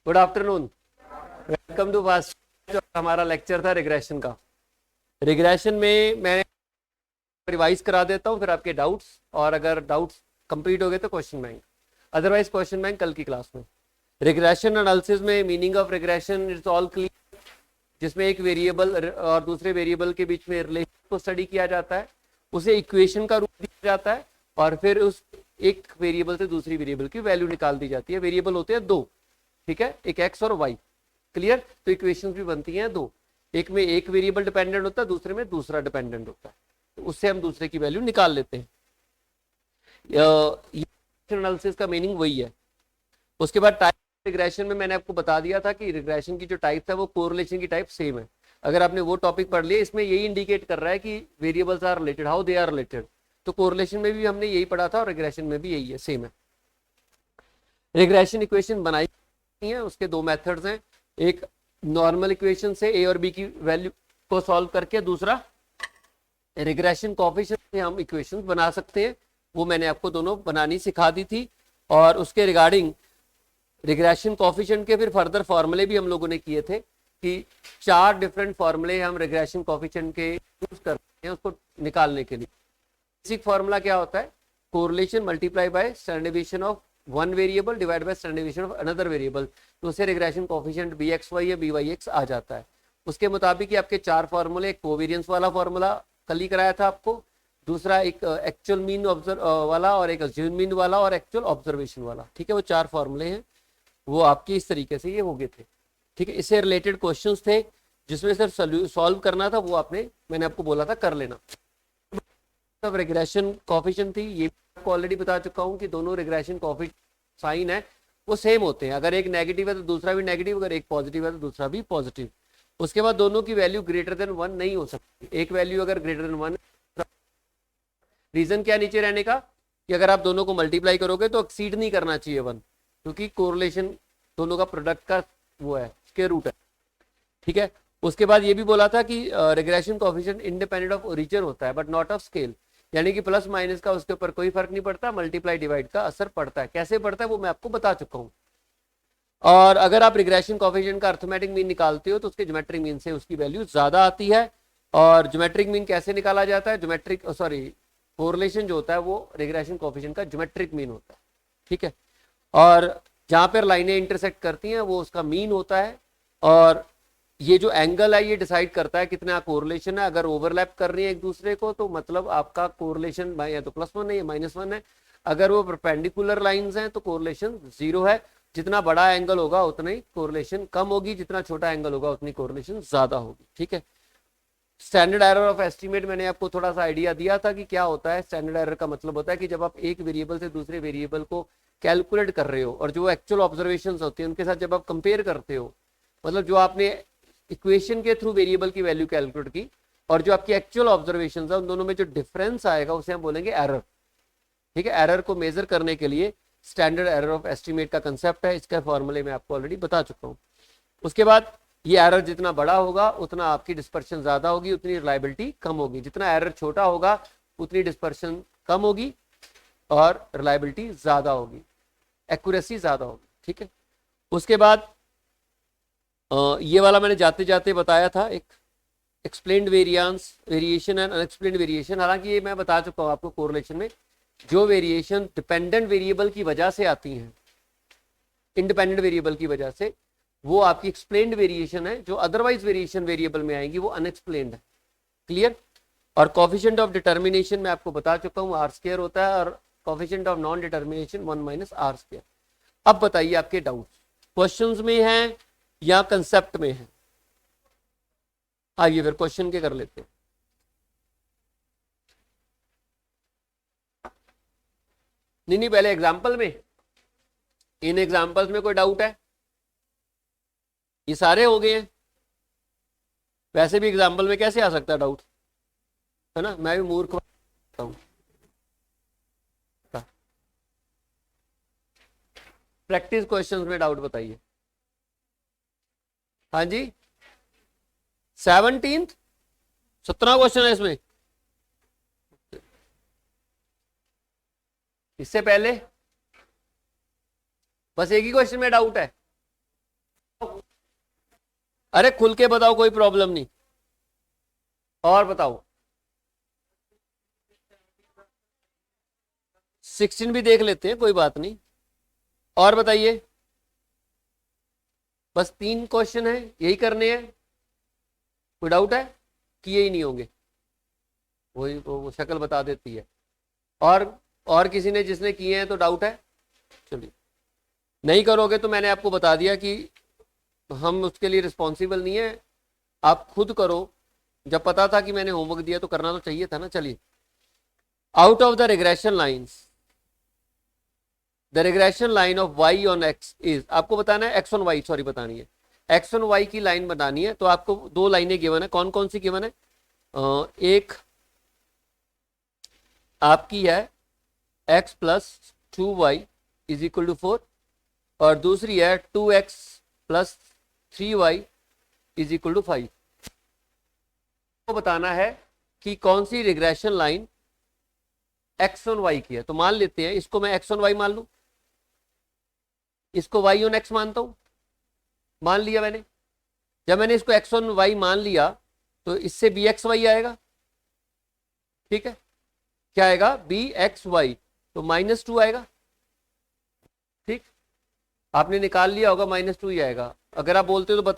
Good afternoon, welcome to Fast. जो हमारा lecture था रिग्रेशन का, रिग्रेशन में मैं रिवाइज करा देता हूँ, फिर आपके डाउट्स, और अगर डाउट्स कंप्लीट हो गए तो question bank, otherwise question bank कल की क्लास में। रिग्रेशन एनालिसिस में meaning of regression it's all clear, जिसमें एक वेरिएबल और दूसरे वेरिएबल के बीच में रिलेशन को स्टडी किया जाता है, उसे इक्वेशन का रूप दिया जाता है, और फिर उस एक वेरिएबल से दूसरी वेरिएबल की वैल्यू निकाल दी जाती है। वेरिएबल होते हैं दो, ठीक है, एक एक्स और वाई, क्लियर। तो इक्वेशंस भी बनती हैं दो, एक में एक वेरिएबल डिपेंडेंट होता है, दूसरे में दूसरा डिपेंडेंट होता है, तो उससे हम दूसरे की वैल्यू निकाल लेते हैं। एनालिसिस का मीनिंग वही है। उसके बाद टाइप रिग्रेशन में मैंने आपको बता दिया था कि रिग्रेशन की जो टाइप है वो कोरिलेशन की टाइप सेम है। अगर आपने वो टॉपिक पढ़ लिया, इसमें यही इंडिकेट कर रहा है कि variables are related, how they are related. तो कोरिलेशन में भी हमने यही पढ़ा था और रिग्रेशन में भी यही है, सेम है। रिग्रेशन इक्वेशन बनाई है, उसके दो मेथड्स हैं, एक नॉर्मल इक्वेशन से ए और बी की वैल्यू को सॉल्व करके, दूसरा रिग्रेशन कोएफिशिएंट से हम इक्वेशंस बना सकते हैं। वो मैंने आपको दोनों बनानी सिखा दी थी, और उसके रिगार्डिंग रिग्रेशन कोएफिशिएंट के फिर फर्दर फॉर्मूले भी हम लोगों ने किए थे कि 4 डिफरेंट फॉर्मूले हम रिग्रेशन कोएफिशिएंट के यूज करते हैं उसको निकालने के लिए। बेसिक फॉर्मूला क्या होता है? Correlation multiply by standard deviation of one variable divide by standard deviation of another variable, तो उसे रिग्रेशन कोएफिशिएंट bxy या byx आ जाता है। उसके मुताबिक आपके 4 फॉर्मूले, एक कोवेरियंस वाला फॉर्मूला कल ही कराया था आपको, दूसरा एक एक्चुअल मीन वाला, और एक अज्यूम मीन वाला, और एक्चुअल ऑब्जर्वेशन वाला, ठीक है। वो 4 फॉर्मूले हैं, वो आपके इस तरीके से ये हो गए थे, ठीक है। इससे रिलेटेड क्वेश्चंस थे जिसमें सिर्फ सॉल्व करना था, वो मैंने आपको बोला था कर लेना। सब रिग्रेशन कोएफिशिएंट थी, ये आपको ऑलरेडी बता चुका हूं कि दोनों रिग्रेशन कोएफिशिएंट साइन है वो सेम होते हैं। अगर एक नेगेटिव है तो दूसरा भी नेगेटिव, अगर एक पॉजिटिव है तो दूसरा भी पॉजिटिव। उसके बाद दोनों की वैल्यू ग्रेटर देन 1 नहीं हो सकती। एक वैल्यू अगर ग्रेटर देन 1, रीजन क्या नीचे रहने का कि अगर आप दोनों को मल्टीप्लाई करोगे तो एक्सीड नहीं करना चाहिए 1, क्योंकि कोरिलेशन दोनों का प्रोडक्ट का वो है, स्क्वायर रूट है, ठीक है। उसके बाद ये भी बोला था कि regression coefficient independent of origin होता है बट नॉट ऑफ स्केल, यानी कि प्लस माइनस का उसके ऊपर कोई फर्क नहीं पड़ता, मल्टीप्लाई डिवाइड का असर पड़ता है। कैसे पड़ता है वो मैं आपको बता चुका हूं। और अगर आप रिग्रेशन कोएफिशिएंट का अर्थमेटिक मीन निकालते हो तो उसके ज्योमेट्रिक मीन से उसकी वैल्यू ज्यादा आती है। और ज्योमेट्रिक मीन कैसे निकाला जाता है? कोरिलेशन जो होता है वो रिग्रेशन कोएफिशिएंट का ज्योमेट्रिक मीन होता है, ठीक है। और जहां पर लाइनें इंटरसेक्ट करती हैं वो उसका मीन होता है, और ये जो एंगल है ये डिसाइड करता है कितना कोरिलेशन है। अगर ओवरलैप कर रही है एक दूसरे को तो मतलब आपका कोरिलेशन या तो +1 है या -1 है। अगर वो परपेंडिकुलर लाइंस हैं तो कोरिलेशन 0 है। जितना बड़ा एंगल होगा उतना ही कोरिलेशन कम होगी, जितना छोटा एंगल होगा उतनी कोरिलेशन ज्यादा होगी, ठीक है। स्टैंडर्ड एरर ऑफ एस्टिमेट मैंने आपको थोड़ा सा आइडिया दिया था कि क्या होता है। स्टैंडर्ड एरर का मतलब होता है कि जब आप एक वेरिएबल से दूसरे वेरिएबल को कैलकुलेट कर रहे हो और जो एक्चुअल ऑब्जर्वेशन होती है उनके साथ जब आप कंपेयर करते हो, मतलब जो आपने इक्वेशन के थ्रू वेरिएबल की वैल्यू कैलकुलेट की और जो आपकी एक्चुअल ऑब्जर्वेशन है, उन दोनों में जो डिफरेंस आएगा उसे हम बोलेंगे एरर, ठीक है। एरर को मेजर करने के लिए स्टैंडर्ड एरर ऑफ एस्टिमेट का कंसेप्ट है, इसका फॉर्मूले मैं आपको ऑलरेडी बता चुका हूं। उसके बाद ये एरर जितना बड़ा होगा उतना आपकी डिस्पर्शन ज्यादा होगी, उतनी रिलायबिलिटी कम होगी। जितना एरर छोटा होगा उतनी डिस्पर्शन कम होगी और रिलायबिलिटी ज्यादा होगी, एक्यूरेसी ज्यादा होगी, ठीक है। उसके बाद ये वाला मैंने जाते जाते बताया था, एक explained variation and unexplained variation. हालांकि ये मैं बता चुका हूं आपको, कोरिलेशन में जो वेरिएशन डिपेंडेंट वेरिएबल की वजह से आती हैं, इंडिपेंडेंट वेरिएबल की वजह से, वो आपकी एक्सप्लेन्ड वेरिएशन है। जो अदरवाइज वेरिएशन वेरिएबल में आएंगी वो अनएक्सप्लेन्ड है, क्लियर। और कोएफिशिएंट ऑफ डिटर्मिनेशन में आपको बता चुका हूं r² होता है, और coefficient of non determination 1 - r²। अब बताइए आपके डाउट्स क्वेश्चंस में हैं या कंसेप्ट में है? आइए फिर क्वेश्चन के कर लेते हैं। नहीं, पहले एग्जाम्पल में, इन एग्जाम्पल्स में कोई डाउट है? ये सारे हो गए हैं। वैसे भी एग्जाम्पल में कैसे आ सकता है डाउट, है ना, मैं भी मूर्ख हूं। प्रैक्टिस क्वेश्चंस में डाउट बताइए। हाँ जी, 17th 17 क्वेश्चन है इसमें। इससे पहले बस एक ही क्वेश्चन में डाउट है। अरे खुल के बताओ, कोई प्रॉब्लम नहीं। और बताओ, 16 भी देख लेते हैं, कोई बात नहीं। और बताइए, बस 3 क्वेश्चन है, यही करने हैं। कोई डाउट है कि यही नहीं होंगे? वही वो शक्ल बता देती है। और किसी ने जिसने किए हैं तो डाउट है? चलिए, नहीं करोगे तो मैंने आपको बता दिया कि हम उसके लिए रिस्पॉन्सिबल नहीं है, आप खुद करो। जब पता था कि मैंने होमवर्क दिया तो करना तो चाहिए था ना। चलिए, out of the regression lines, the regression line of y on x is, आपको बताना है x ऑन y, सॉरी बतानी है, x ऑन y की लाइन बनानी है। तो आपको 2 लाइनें गिवन है। कौन कौन सी गिवन है? एक आपकी है x plus 2y is equal to 4, और दूसरी है 2x plus 3y is equal to 5। तो बताना है कि कौन सी regression line x on y की है। तो मान लेते हैं इसको मैं x ऑन y मान लूं, इसको y ऑन x मानता हूं। मान लिया मैंने। जब मैंने इसको x ऑन y मान लिया तो इससे bxy आएगा। ठीक है, क्या आएगा? bxy, तो -2 आएगा। ठीक, आपने निकाल लिया होगा, -2 ही आएगा। अगर आप बोलते हो तो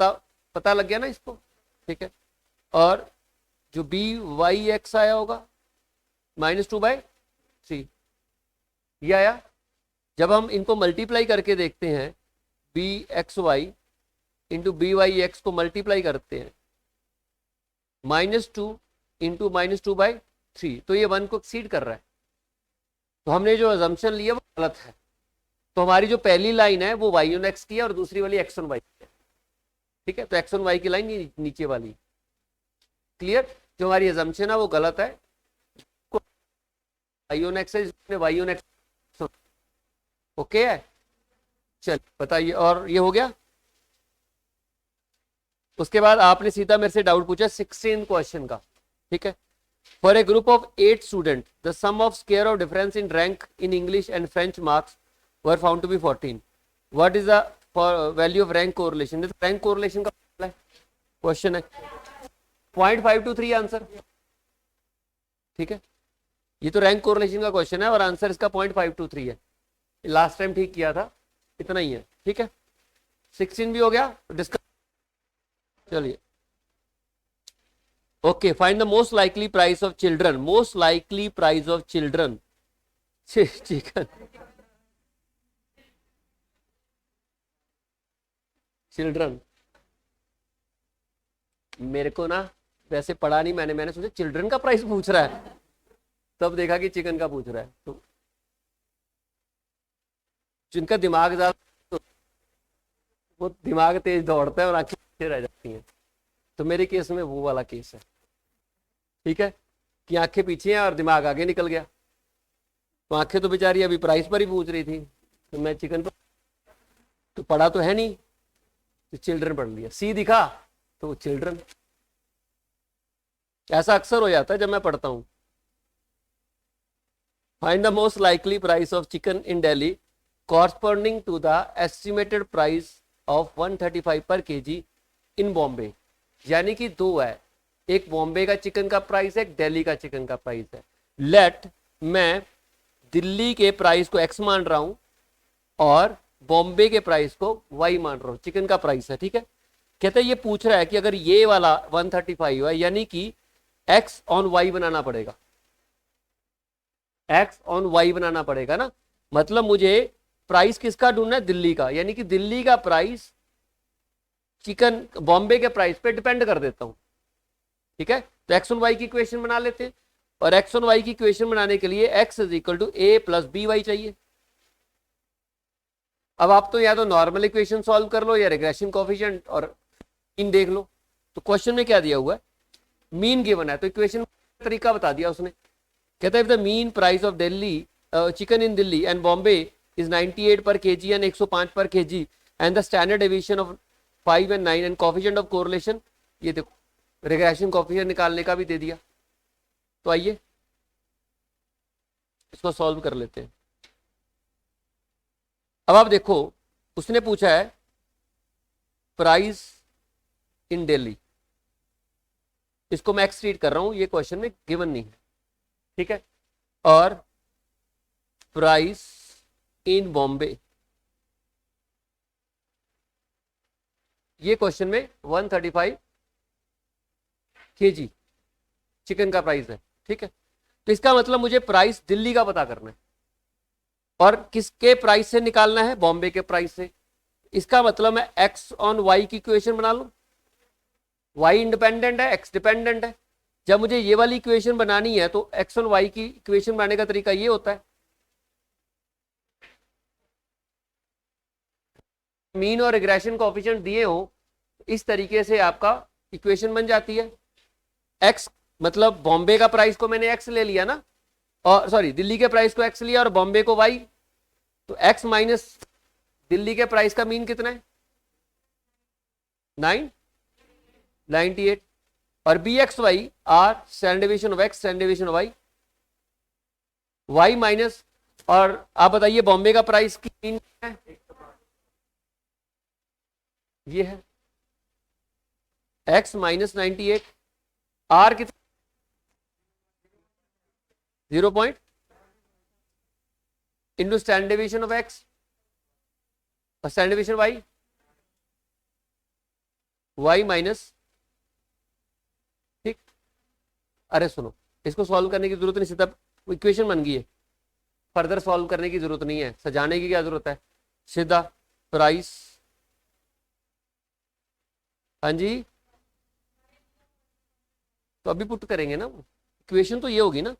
पता लग गया ना इसको। ठीक है, और जो byx आया होगा -2/3, ये आया। जब हम इनको मल्टीप्लाई करके देखते हैं, bxy इंटू byx को मल्टीप्लाई करते हैं, -2 इंटू -2/3, तो ये 1 को एक्सीड कर रहा है। तो हमने जो अजम्पशन लिया वो गलत है। तो हमारी जो पहली लाइन है वो y ऑन x की है और दूसरी वाली x ऑन y की है। ठीक है, तो x ऑन y की लाइन नीचे वाली। क्लियर? जो हमारी अजम्पशन है वो गलत है। y ऑन x है, y ऑन x। ओके है, चल बताइए। और ये हो गया। उसके बाद आपने सीधा मेरे से डाउट पूछा 16 क्वेश्चन का। ठीक है, for a group of 8 student the sum of square of difference in rank in English and French marks were found to be 14। What is the value of rank correlation? Rank correlation का question है, 0.523 answer. ठीक है, ये तो rank correlation का question है और answer इसका 0.523 है। लास्ट टाइम ठीक किया था, इतना ही है। ठीक है, 16 भी हो गया। डिस्कस, चलिए। Okay, find the most likely price of children. Most likely price of children chicken, children. मेरे को ना वैसे पढ़ा नहीं मैंने सोचा चिल्ड्रन का प्राइस पूछ रहा है, तब देखा कि चिकन का पूछ रहा है। तो जिनका दिमाग ज्यादा, तो वो दिमाग तेज दौड़ता है और आंखें पीछे रह जाती हैं। तो मेरे केस में वो वाला केस है। ठीक है, कि आंखें पीछे हैं और दिमाग आगे निकल गया। तो आंखें तो बेचारी अभी प्राइस पर ही पूछ रही थी, तो मैं चिकन पर, तो पढ़ा तो है नहीं, तो चिल्ड्रन पढ़ लिया। सी दिखा तो चिल्ड्रन। ऐसा अक्सर हो जाता है जब मैं पढ़ता हूं। Find the most likely price of chicken in Delhi corresponding to the estimated price of 135 per KG इन बॉम्बे। यानी कि 2 है, एक बॉम्बे का चिकन का प्राइस है, एक दिल्ली का चिकन का प्राइस है। लेट, मैं दिल्ली के प्राइस को x मान रहा हूं और बॉम्बे के प्राइस को y मान रहा हूं, चिकन का प्राइस है। ठीक है, कहते हैं ये पूछ रहा है कि अगर ये वाला 135 है, यानी कि x ऑन y बनाना पड़ेगा, x ऑन y बनाना पड़ेगा ना। मतलब मुझे प्राइस किसका ढूंढना है? दिल्ली का। यानी कि दिल्ली का प्राइस चिकन बॉम्बे के प्राइस पे डिपेंड कर देता हूं। ठीक है, तो एक्स ऑन वाई की इक्वेशन बना लेते हैं। और एक्स ऑन वाई की इक्वेशन बनाने के लिए x is equal to A plus b y चाहिए। अब आप तो या तो नॉर्मल इक्वेशन सॉल्व कर लो या रिग्रेशन कोएफिशिएंट और मीन देख लो। तो क्वेश्चन में क्या दिया हुआ है? मीन गिवन है, तो इक्वेशन तरीका बता दिया उसने। कहता है the mean price of Delhi chicken in Delhi and Bombay is 98 पर केजी एंड 105 पर KG and the standard deviation of 5 and 9 and coefficient of correlation. ये देखो, रिग्रेशन कोएफिशिएंट निकालने का भी दे दिया। तो आइए इसको सॉल्व कर लेते हैं। अब आप देखो, उसने पूछा है प्राइस इन दिल्ली। इसको मैं एक्स ट्रीट कर रहा हूं, ये क्वेश्चन में गिवन नहीं है, ठीक है। और प्राइस इन बॉम्बे, ये क्वेश्चन में 135 kg चिकन का प्राइस है, ठीक है। तो इसका मतलब मुझे प्राइस दिल्ली का पता करना है, और किसके प्राइस से निकालना है, बॉम्बे के प्राइस से। इसका मतलब मैं एक्स ऑन वाई की इक्वेशन बना लूं। वाई इंडिपेंडेंट है, एक्स डिपेंडेंट है। जब मुझे ये वाली इक्वेशन बनानी है तो एक्स ऑन वाई की इक्वेशन बनाने का तरीका ये होता है, मीन और रिग्रेशन कोएफिशिएंट दिए हो, इस तरीके से आपका इक्वेशन बन जाती है। एक्स मतलब बॉम्बे का प्राइस को मैंने एक्स ले लिया ना, और सॉरी दिल्ली के प्राइस को एक्स लिया और बॉम्बे को वाई, तो एक्स माइनस दिल्ली के प्राइस का मीन कितना है, 98। और b x y are standard deviation of x standard deviation of y, Y minus, और आप बताइए बॉम्बे का प्राइस की मीन है, ये है एक्स माइनस 98, आर कितना 0 into standard deviation of X और standard deviation Y, Y minus, ठीक। अरे सुनो, इसको सॉल्व करने की जरूरत नहीं, सीधा इक्वेशन बन गई है, फर्दर सॉल्व करने की जरूरत नहीं है, सजाने की क्या जरूरत है, सीधा प्राइस, हाँ जी। तो अभी पुट करेंगे ना, इक्वेशन तो ये होगी ना,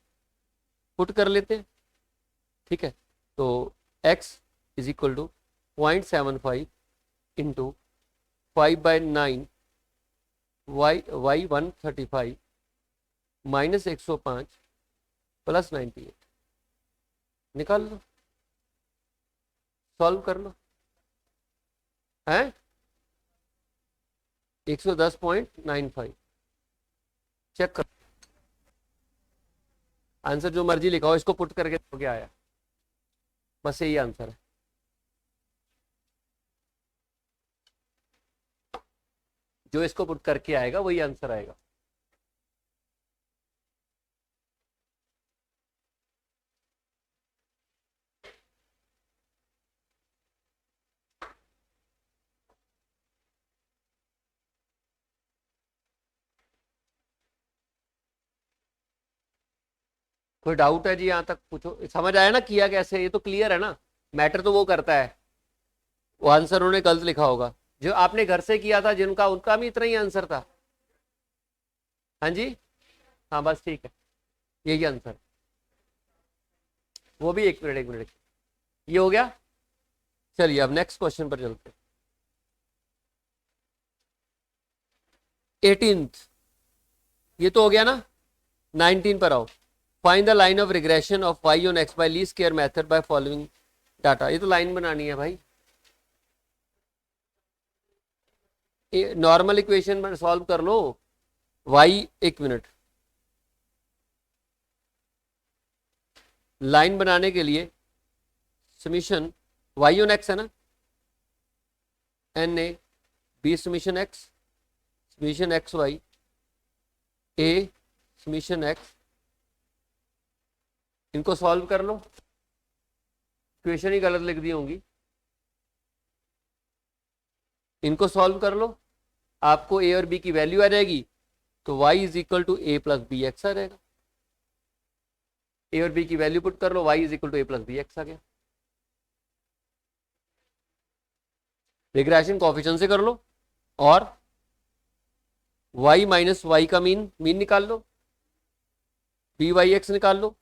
पुट कर लेते हैं, ठीक है। तो x is equal to 0.75 into 5/9 y 135 minus 105 plus 98, निकाल लो, सॉल्व कर लो, है 110.95, चेक कर, आंसर जो मर्जी लिखाओ, इसको पुट करके हो क्या आया, बस यही आंसर है। जो इसको पुट करके आएगा वही आंसर आएगा। कोई डाउट है जी, यहां तक पूछो, समझ आया ना किया कैसे, ये तो क्लियर है ना। मैटर तो वो करता है, वो आंसर उन्होंने गलत लिखा होगा, जो आपने घर से किया था जिनका, उनका भी इतना ही आंसर था, हाँ जी, हाँ बस ठीक है, यही आंसर, वो भी 1 मिनट ये हो गया। चलिए अब नेक्स्ट क्वेश्चन पर चलते हैं। 18th, ये तो हो गया ना। 19 पर आओ, find the line of regression of y on x by least square method by following data. ये तो लाइन बनानी है भाई, नॉर्मल इक्वेशन में सॉल्व कर लो। वाई 1 मिनट, लाइन बनाने के लिए समीशन वाई ऑन एक्स है ना, n a, b summation x, summation x y, a summation x, इनको सॉल्व कर लो, इक्वेशन ही गलत लिख दी होंगी, इनको सॉल्व कर लो, आपको ए और बी की वैल्यू आ जाएगी, तो y is equal to A plus B X आ जाएगा। ए और बी की वैल्यू पुट कर लो, y is equal to A plus B X आ गया। रिग्रेशन कोएफिशिएंट से कर लो, और y माइनस वाई का मीन निकाल लो, बी वाई एक्स निकाल लो,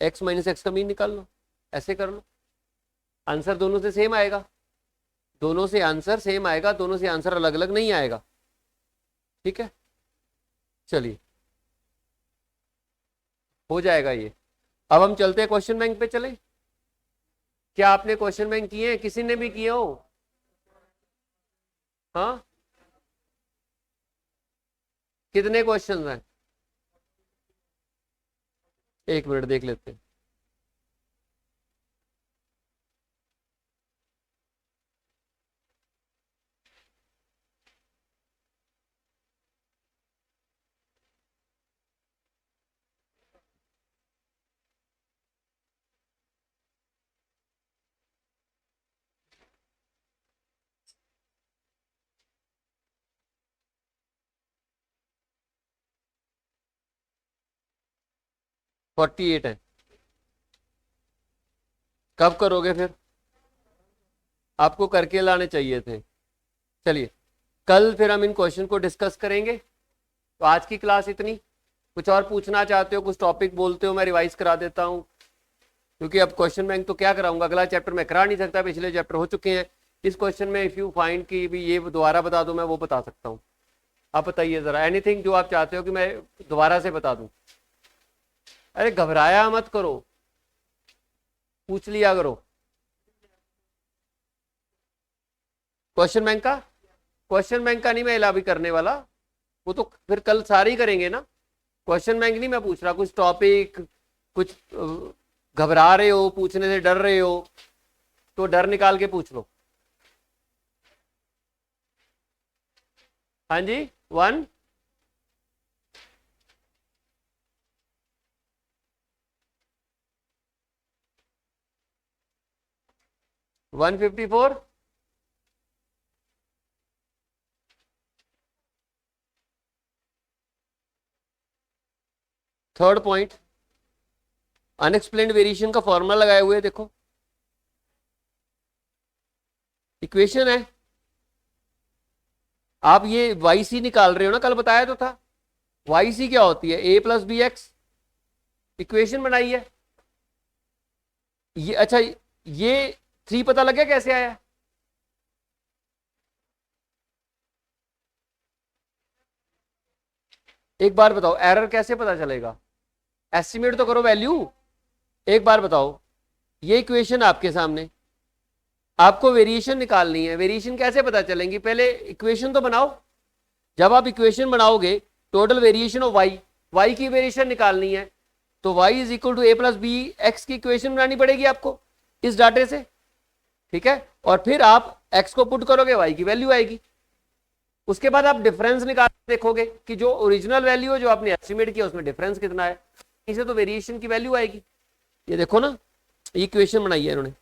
x माइनस एक्स का मीन निकाल लो, ऐसे कर लो, आंसर दोनों से सेम आएगा, दोनों से आंसर सेम आएगा, दोनों से आंसर अलग अलग नहीं आएगा, ठीक है। चलिए हो जाएगा ये। अब हम चलते हैं क्वेश्चन बैंक पे, चले। क्या आपने क्वेश्चन बैंक किए हैं, किसी ने भी किए हो, हाँ कितने क्वेश्चंस हैं, 1 मिनट देख लेते हैं। 48 है। कब करोगे फिर? आपको करके लाने चाहिए थे। चलिए कल फिर हम इन क्वेश्चन को डिस्कस करेंगे। तो आज की क्लास इतनी। कुछ और पूछना चाहते हो, कुछ टॉपिक बोलते हो, मैं रिवाइज करा देता हूँ, क्योंकि अब क्वेश्चन बैंक तो क्या कराऊंगा, अगला चैप्टर मैं करा नहीं सकता, पिछले चैप्टर हो चुके हैं। इस क्वेश्चन में इफ यू फाइंड कि भी ये दोबारा बता दो, मैं वो बता सकता हूँ। आप बताइए जरा एनीथिंग जो आप चाहते हो कि मैं दोबारा से बता दूं। अरे घबराया मत करो, पूछ लिया करो। क्वेश्चन बैंक का नहीं मैं इलाभी करने वाला, वो तो फिर कल सारे ही करेंगे ना। क्वेश्चन बैंक नहीं मैं पूछ रहा, कुछ टॉपिक, कुछ घबरा रहे हो, पूछने से डर रहे हो, तो डर निकाल के पूछ लो। हाँ जी 1 154 थर्ड पॉइंट अनएक्सप्लेन्ड वेरिएशन का फॉर्मूला लगाए हुए देखो, इक्वेशन है। आप ये वाई सी निकाल रहे हो ना, कल बताया तो था। वाई सी क्या होती है? ए प्लस बी एक्स। इक्वेशन बनाई है ये। अच्छा ये 3 पता लग गया कैसे आया? एक बार बताओ एरर कैसे पता चलेगा? एस्टिमेट तो करो वैल्यू। एक बार बताओ, ये इक्वेशन आपके सामने, आपको वेरिएशन निकालनी है। वेरिएशन कैसे पता चलेंगी? पहले इक्वेशन तो बनाओ। जब आप इक्वेशन बनाओगे टोटल वेरिएशन ऑफ वाई की वेरिएशन निकालनी है, तो y is equal to A plus B x की इक्वेशन बनानी पड़ेगी आपको इस डाटे से, ठीक है। और फिर आप x को पुट करोगे, y की वैल्यू आएगी। उसके बाद आप डिफरेंस निकाल देखोगे कि जो ओरिजिनल वैल्यू है, जो आपने एस्टिमेट किया, उसमें डिफरेंस कितना है, इसे तो वेरिएशन की वैल्यू आएगी। ये देखो ना, ये इक्वेशन बनाई है इन्होंने।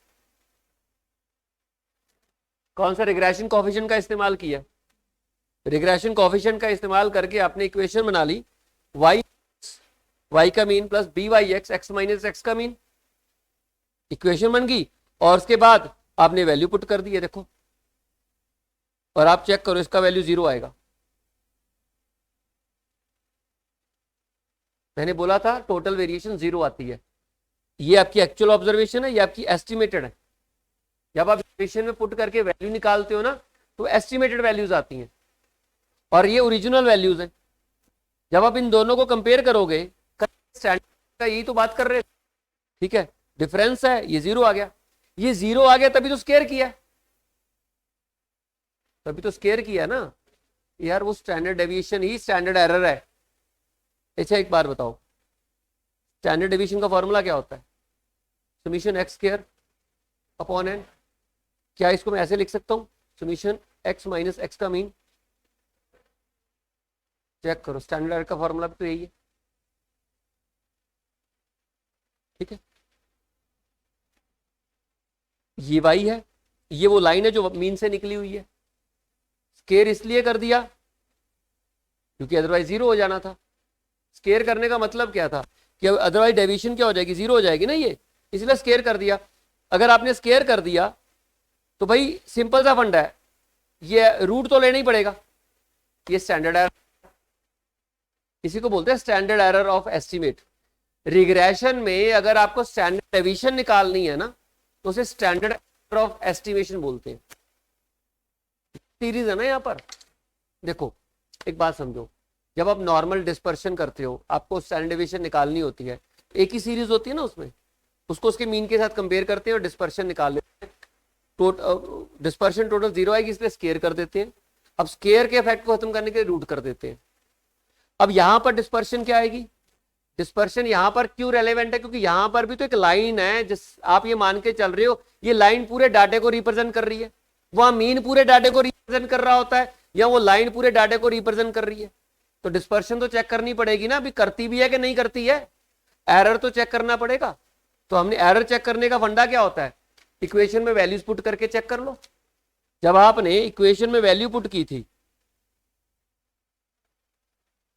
कौन सा रिग्रेशन कोएफिशिएंट का इस्तेमाल किया? रिग्रेशन कोएफिशिएंट का इस्तेमाल करके आपने इक्वेशन बना ली, y का mean plus b Y x, x minus x का मीन। इक्वेशन बन गई और उसके बाद आपने वैल्यू पुट कर दी है, देखो। और आप चेक करो, इसका वैल्यू 0 आएगा। मैंने बोला था टोटल वेरिएशन 0 आती है। ये आपकी एक्चुअल ऑब्जर्वेशन है, ये आपकी एस्टिमेटेड है। जब आप इक्वेशन में पुट करके वैल्यू निकालते हो ना, तो एस्टिमेटेड वैल्यूज आती हैं और ये ओरिजिनल वैल्यूज हैं। जब आप इन दोनों को कंपेयर करोगे, स्टैंडर्ड का यही तो बात कर रहे हैं, ठीक है। डिफरेंस है, ये 0 आ गया। ये 0 आ गया तभी तो स्केयर किया, तभी तो स्केयर किया ना यार। वो स्टैंडर्ड डेविएशन ही स्टैंडर्ड एरर है। अच्छा एक बार बताओ, स्टैंडर्ड डेविएशन का फॉर्मूला क्या होता है? Summation x square upon n. क्या इसको मैं ऐसे लिख सकता हूं, समीशन एक्स माइनस एक्स का मीन? चेक करो, स्टैंडर्ड एरर का फॉर्मूला भी तो यही है, ठीक है। ये वाई है, ये वो लाइन है जो मीन से निकली हुई है। स्केयर इसलिए कर दिया क्योंकि अदरवाइज 0 हो जाना था। स्केयर करने का मतलब क्या था कि अदरवाइज डेविएशन क्या हो जाएगी, 0 हो जाएगी ना ये, इसलिए स्केयर कर दिया। अगर आपने स्केयर कर दिया तो भाई सिंपल सा फंडा है, ये रूट तो लेना ही पड़ेगा। ये स्टैंडर्ड एरर, इसी को बोलते हैं standard error of estimate. Regression में अगर आपको स्टैंडर्ड डेविएशन निकालनी है ना, तो उसे स्टैंडर्ड एरर ऑफ एस्टिमेशन बोलते हैं। सीरीज है ना यहाँ पर। देखो एक बात समझो, जब आप नॉर्मल डिस्पर्शन करते हो, आपको स्टैंडर्ड डेविएशन निकालनी होती है, एक ही सीरीज होती है ना उसमें, उसको उसके मीन के साथ कंपेयर करते हैं और डिस्पर्शन निकाल लेते हैं। डिस्पर्शन टोटल 0 आएगी, इसलिए स्केयर कर देते हैं। अब स्केयर के इफेक्ट को खत्म करने के लिए रूट कर देते हैं। अब यहां पर डिस्पर्शन क्या आएगी? डिस्पर्शन यहां पर क्यों रेलेवेंट है? क्योंकि यहां पर भी तो एक लाइन है, जिस आप ये मान के चल रहे हो ये लाइन पूरे डाटे को रिप्रेजेंट कर रही है। वहां मीन पूरे डाटे को रिप्रेजेंट कर रहा होता है, या वो लाइन पूरे डाटे को रिप्रेजेंट कर रही है। तो डिस्पर्शन तो चेक करनी पड़ेगी ना, अभी करती भी है कि नहीं करती है। एरर तो चेक करना पड़ेगा। तो हमने एरर चेक करने का फंडा क्या होता है? इक्वेशन में वैल्यूज पुट करके चेक कर लो। जब आपने इक्वेशन में वैल्यू पुट की थी,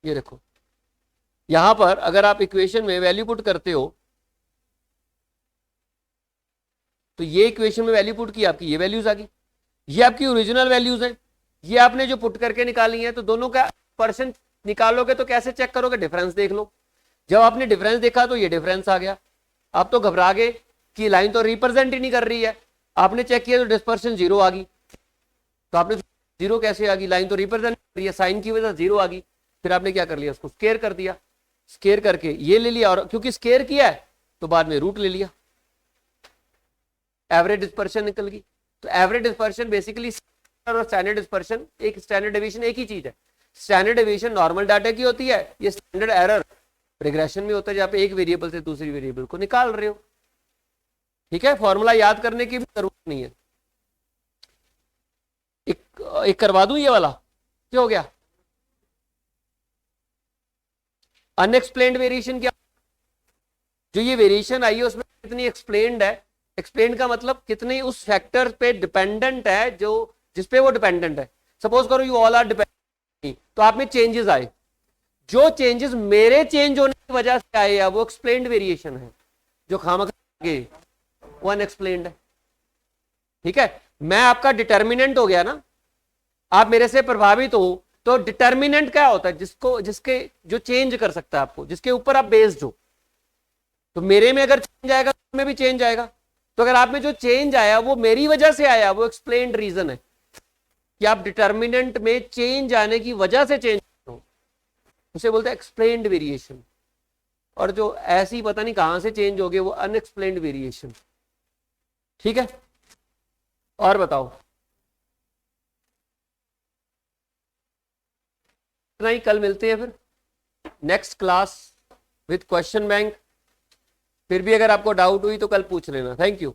ये देखो, यहां पर अगर आप इक्वेशन में वैल्यू पुट करते हो तो ये इक्वेशन में वैल्यू पुट की, आपकी ये वैल्यूज आ गई, ये आपकी ओरिजिनल वैल्यूज हैं, ये आपने जो पुट करके निकाली है। तो दोनों का परसेंट निकालोगे तो कैसे चेक करोगे, डिफरेंस देख लो। जब आपने डिफरेंस देखा तो ये डिफरेंस आ गया, आप तो घबरा गए कि लाइन तो रिप्रेजेंट ही नहीं कर रही है। आपने चेक किया तो डिस्पर्शन जीरो आ गई, तो आपने जीरो कैसे आ गई, लाइन तो रिप्रेजेंट कर रही है, साइन की वजह से जीरो आ गई। फिर आपने क्या कर लिया, उसको स्केयर कर दिया, स्केयर करके ये ले लिया, और क्योंकि स्केयर किया है तो बाद में रूट ले लिया, एवरेज डिस्पर्शन निकल गई। तो एवरेज डिस्पर्शन बेसिकली और स्टैंडर्ड डिस्पर्शन, एक स्टैंडर्ड डेविएशन एक ही चीज है। स्टैंडर्ड डेविएशन नॉर्मल डाटा की होती है, ये स्टैंडर्ड एरर रिग्रेशन में होता है, जहां पे एक वेरिएबल से दूसरी वेरिएबल को निकाल रहे हो। ठीक है, फॉर्मूला याद करने की भी जरूरत नहीं है। एक करवा दूं ये वाला, क्या हो गया, अनएक्सप्लेन्ड वेरिएशन। क्या जो ये वेरिएशन आई है उसमें कितनी एक्सप्लेन्ड है, एक्सप्लेन का मतलब कितनी उस फैक्टर पे डिपेंडेंट है जो जिसपे वो डिपेंडेंट है। सपोज करो यू ऑल आर डिपेंडेंट, तो आप में चेंजेस आए, जो चेंजेस मेरे चेंज होने की वजह से आए वो एक्सप्लेन्ड वेरिएशन है, जो खामखा वो अनएक्सप्लेन्ड है। ठीक है, मैं आपका डिटर्मिनेंट हो गया ना, आप मेरे से प्रभावित हो, तो डिटर्मिनेंट क्या होता है, जिसको जिसके जो चेंज कर सकता है आपको, जिसके ऊपर आप बेस्ड हो। तो मेरे में अगर चेंज आएगा तो में भी चेंज आएगा। तो अगर आप में जो चेंज आया वो मेरी वजह से आया, वो एक्सप्लेन्ड रीजन है कि आप डिटर्मिनेंट में चेंज आने की वजह से चेंज हो, उसे बोलते हैं एक्सप्लेन्ड वेरिएशन। और जो ऐसी पता नहीं कहां से चेंज हो गए वो अनएक्सप्लेन्ड वेरिएशन। ठीक है, और बताओ, इतना ही। कल मिलते हैं फिर next class with question bank. फिर भी अगर आपको डाउट हुई तो कल पूछ लेना। Thank you.